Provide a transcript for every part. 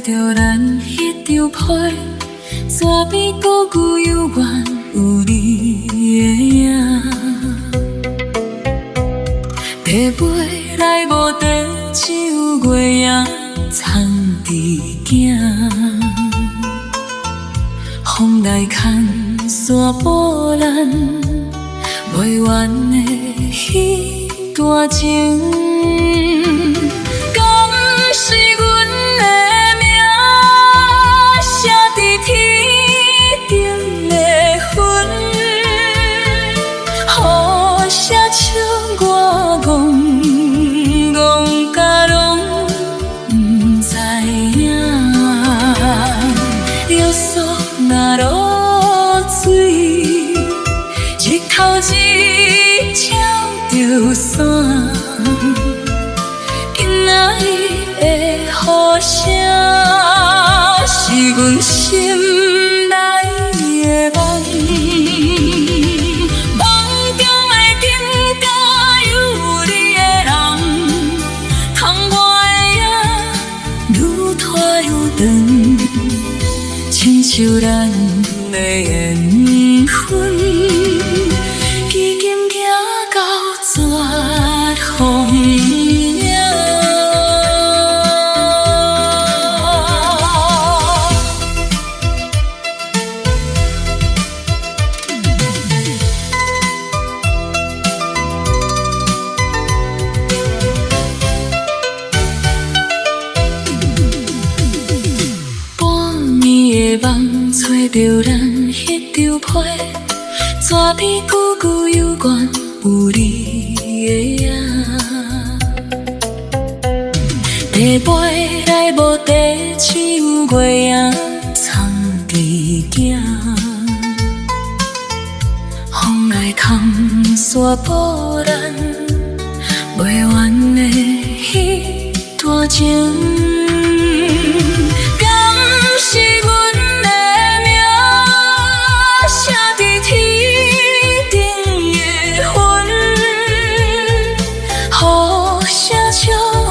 着咱迄张被，纸边孤孤幽怨有你的影。地尾来无地，只有月影藏伫镜。风来牵山步咱袂完的迄段情。敢是阮的名写伫天顶的云，雨声唱我戆戆甲拢不知影。约束若落水，日头一照着伞。今仔日的雨声，是阮心内的梦。梦中的境界有你的人，窗外的影愈拖愈长，亲像咱的缘分，已经行到绝风岭。半暝的梦，找着咱迄张被，纸边孤孤幽怨有你的影。地尾来无地，只有月影藏伫镜。风来牵山步咱袂完的迄段情。敢是阮的名写伫天顶的云，雨声笑我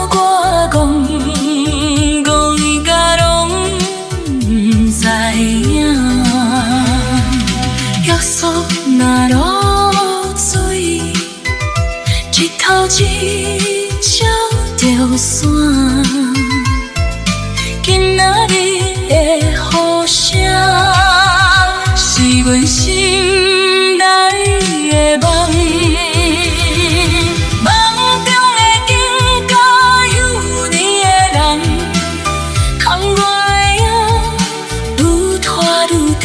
戆戆甲拢不知影。约束若落水，日头一照着伞。今仔日的雨声，是阮心内的梦。梦中的境界有你的人，窗外的影愈拖愈长。